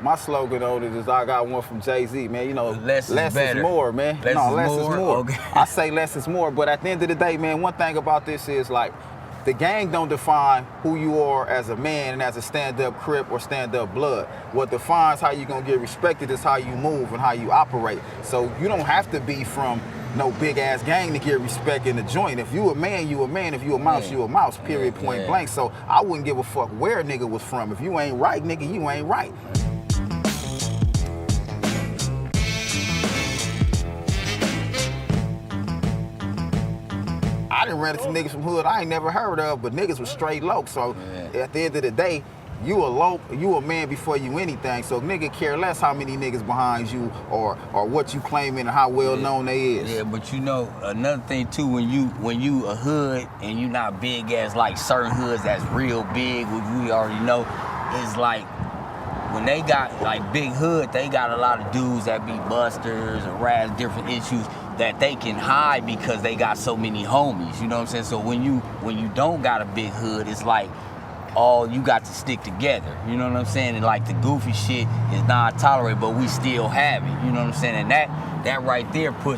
My slogan on it is I got one from Jay-Z, man. You know, less is more, man. Less is more. Okay. I say less is more, but at the end of the day, man, one thing about this is like, the gang don't define who you are as a man and as a stand-up Crip or stand-up Blood. What defines how you gonna get respected is how you move and how you operate. So you don't have to be from no big-ass gang to get respect in the joint. If you a man, you a man. If you a mouse, you a mouse, period, point blank. So I wouldn't give a fuck where a nigga was from. If you ain't right, nigga, you ain't right. I done ran into niggas from hood I ain't never heard of, but niggas was straight low. So at the end of the day, you a man before you anything. So nigga care less how many niggas behind you or what you claiming and how well known they is. Yeah, but you know, another thing too, when you a hood and you not big as like certain hoods that's real big, which we already know, is like when they got like big hood, they got a lot of dudes that be busters or rats, different issues that they can hide because they got so many homies, you know what I'm saying? So when you don't got a big hood, it's like all you got to stick together, you know what I'm saying? And like the goofy shit is not tolerated, but we still have it, you know what I'm saying? And that right there will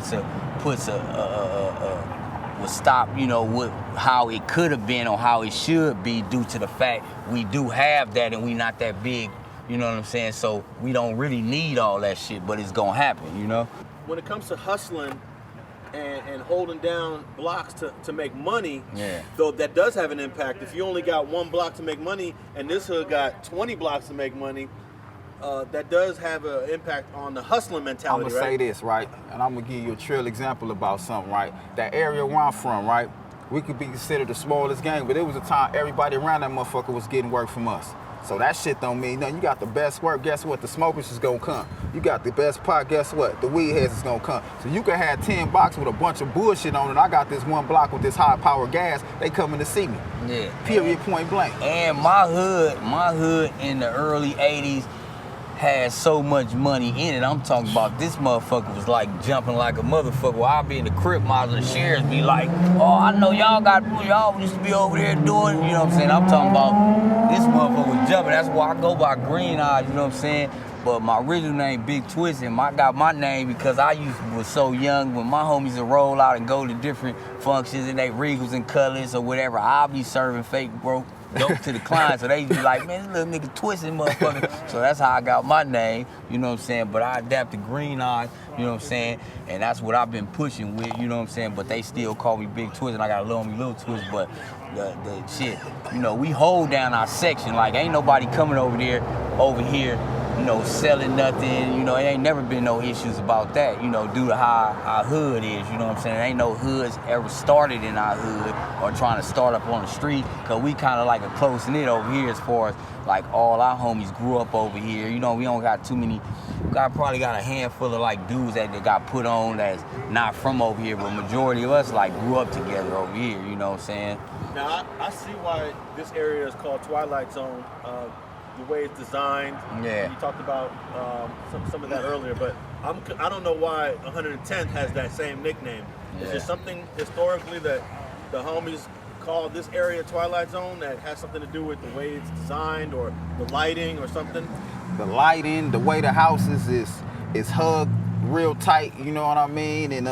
stop, you know, what how it could have been or how it should be due to the fact we do have that and we not that big, you know what I'm saying? So we don't really need all that shit, but it's gonna happen, you know? When it comes to hustling and holding down blocks to make money, though that does have an impact. If you only got one block to make money and this hood got 20 blocks to make money, that does have an impact on the hustling mentality, I'm gonna say this, right? And I'm gonna give you a trill example about something, right? That area where I'm from, right? We could be considered the smallest gang, but it was a time everybody around that motherfucker was getting work from us. So that shit don't mean nothing. You got the best work, guess what? The smokers is gonna come. You got the best pot, guess what? The weed heads is gonna come. So you can have 10 blocks with a bunch of bullshit on it. I got this one block with this high power gas, they coming to see me. Yeah. Period, point blank. And my hood in the early 80s had so much money in it. I'm talking about this motherfucker was like jumping like a motherfucker. Well, I'll be in the Crip model and shares be like, oh, I know y'all used to be over there doing, you know what I'm saying? I'm talking about this motherfucker was jumping. That's why I go by Green Eyes, you know what I'm saying? But my original name, Big Twist, and I got my name because I was so young when my homies would roll out and go to different functions and they Regals and Colors or whatever. I'll be serving fake dope to the clients, so they be like, man, this little nigga twisting motherfucker. So that's how I got my name, you know what I'm saying? But I adapted Green Eyes, you know what I'm saying? And that's what I've been pushing with, you know what I'm saying? But they still call me Big Twist, and I got a little Twist, but the shit, you know, we hold down our section. Like, ain't nobody coming over here, you know, selling nothing, you know, it ain't never been no issues about that, you know, due to how our hood is, you know what I'm saying? There ain't no hoods ever started in our hood or trying to start up on the street, cause we kind of like a close knit over here as far as like all our homies grew up over here, you know, we don't got too many, probably got a handful of like dudes that got put on that's not from over here, but majority of us like grew up together over here, you know what I'm saying? Now, I see why this area is called Twilight Zone. The way it's designed. Yeah. You talked about some of that earlier, but I don't know why 110th has that same nickname. Is there something historically that the homies call this area Twilight Zone that has something to do with the way it's designed or the lighting or something? The lighting, the way the houses is hugged real tight, you know what I mean? And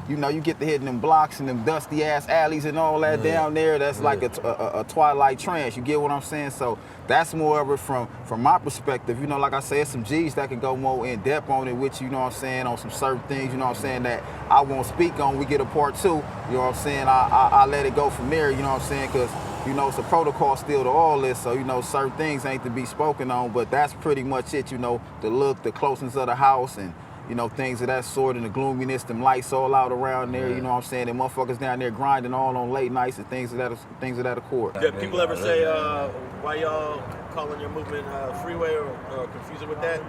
you know, you get to hitting them blocks and them dusty ass alleys and all that down there. That's like a Twilight trance. You get what I'm saying? So that's more of it from my perspective. You know, like I said, some G's that can go more in depth on it with you know what I'm saying, on some certain things, you know what I'm saying, that I won't speak on. We get a part 2, you know what I'm saying? I let it go from there, you know what I'm saying? Because you know, it's a protocol still to all this, so, you know, certain things ain't to be spoken on, but that's pretty much it, you know, the look, the closeness of the house, and, you know, things of that sort, and the gloominess, them lights all out around there, you know what I'm saying, and motherfuckers down there grinding all on late nights and things of that accord. Did people ever say, why y'all calling your movement freeway or confusing with that?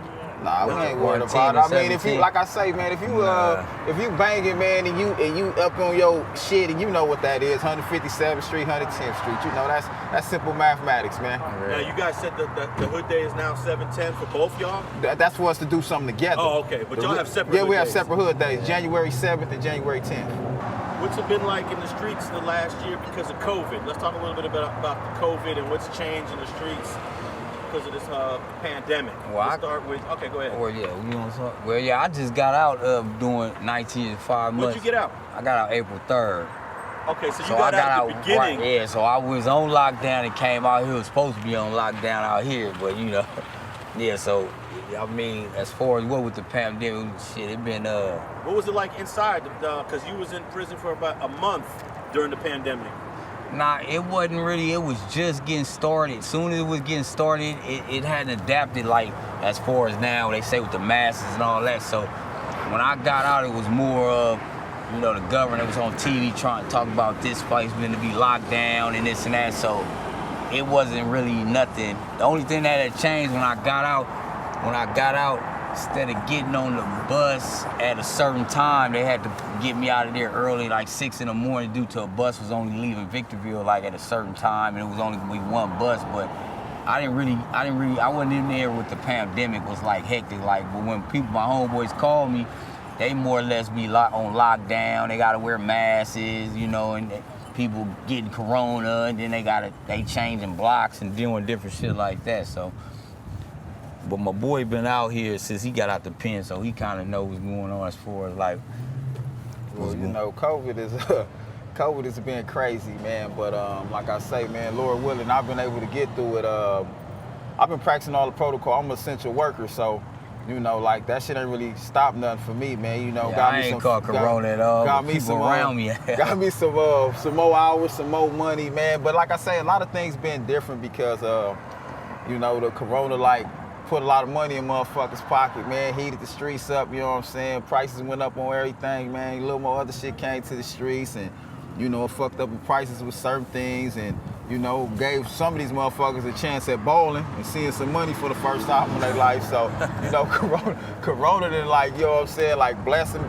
Nah, we ain't worried about it. I mean, if you, like I say, man, if you banging, man, and you up on your shit, and you know what that is, 157th Street, 110th Street, you know, that's simple mathematics, man. Now, you guys said the hood day is now 7/10 for both y'all? That's for us to do something together. Oh, okay, but y'all have separate hood days. Yeah, we have separate hood days, January 7th and January 10th. What's it been like in the streets the last year because of COVID? Let's talk a little bit about the COVID and what's changed in the streets. because of this pandemic. Well, Let's start with. Okay, go ahead. Well, yeah, you want to talk? Well, yeah, I just got out of doing 19 and 5 months. When'd you get out? I got out April 3rd. Okay, so you got out at the beginning. Right, yeah, so I was on lockdown and came out here. Was supposed to be on lockdown out here, but you know, yeah. So I mean, as far as what with the pandemic, shit, it been What was it like inside? Because you was in prison for about a month during the pandemic. Nah, it wasn't really. It was just getting started. As soon as it was getting started, it hadn't adapted like as far as now they say with the masses and all that. So when I got out, it was more of, you know, the government was on TV trying to talk about this place going to be locked down and this and that. So it wasn't really nothing. The only thing that had changed when I got out, instead of getting on the bus at a certain time, they had to get me out of there early, like 6 in the morning, due to a bus was only leaving Victorville like at a certain time, and it was only gonna be one bus. But I wasn't in there with the pandemic was like hectic. Like, but when my homeboys called me, they more or less be on lockdown. They gotta wear masks, you know, and people getting corona, and then they changing blocks and doing different shit like that. So, but my boy been out here since he got out the pen, so he kind of knows what's going on as far as like. Well, you know, COVID has been crazy, man. But like I say, man, Lord willing, I've been able to get through it. I've been practicing all the protocol. I'm an essential worker, so you know, like that shit ain't really stopped nothing for me, man. You know, yeah, I ain't caught corona at all. Got me some around me. Got me some more hours, some more money, man. But like I say, a lot of things been different because you know, the corona like put a lot of money in motherfuckers' pocket, man. Heated the streets up, you know what I'm saying? Prices went up on everything, man. A little more other shit came to the streets, and you know, it fucked up the prices with certain things, and you know, gave some of these motherfuckers a chance at bowling and seeing some money for the first time in their life. So, you know, corona done like, you know what I'm saying, like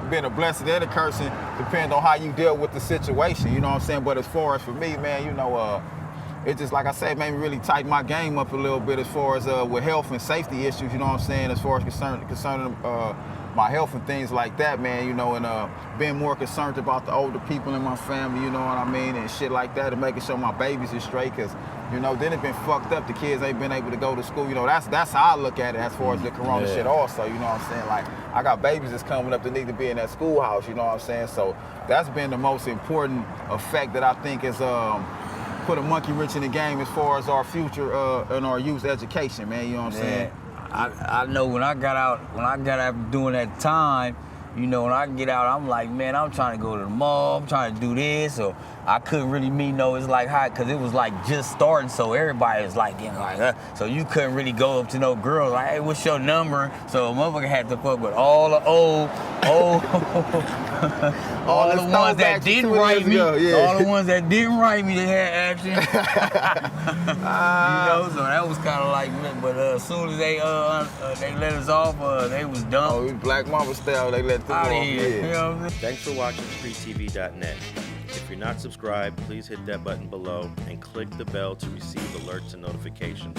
been a blessing and a cursing, depending on how you deal with the situation, you know what I'm saying? But as far as for me, man, you know, it just, like I said, made me really tighten my game up a little bit as far as with health and safety issues, you know what I'm saying, as far as concerning my health and things like that, man, you know, and being more concerned about the older people in my family, you know what I mean, and shit like that, and making sure my babies are straight, because, you know, then it been fucked up, the kids ain't been able to go to school, you know, that's how I look at it as far as the corona shit also, you know what I'm saying, like, I got babies that's coming up that need to be in that schoolhouse, you know what I'm saying, so that's been the most important effect that I think is put a monkey wrench in the game as far as our future and our youth education, man, you know what I'm saying? I know when I got out during that time, you know, when I get out, I'm like, man, I'm trying to go to the mall, I'm trying to do this, or I couldn't really meet it's like hot, because it was like just starting, so everybody was like, you know, like, so you couldn't really go up to no girls, like, hey, what's your number? So a motherfucker had to fuck with all the old, all the ones that didn't write me, all the ones that didn't write me, they had action. You know, so that was kind of like, but as soon as they let us off, they was dumb. Oh, Black Mamba style, they let them out off. of here. Yeah. You know what I'm saying? Thanks for watching StreetTV.net. If you're not subscribed, please hit that button below and click the bell to receive alerts and notifications.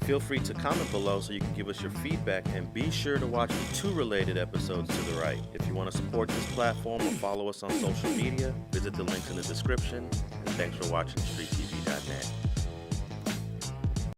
Feel free to comment below so you can give us your feedback, and be sure to watch the 2 related episodes to the right. If you want to support this platform or follow us on social media, visit the links in the description. And thanks for watching StreetTV.net.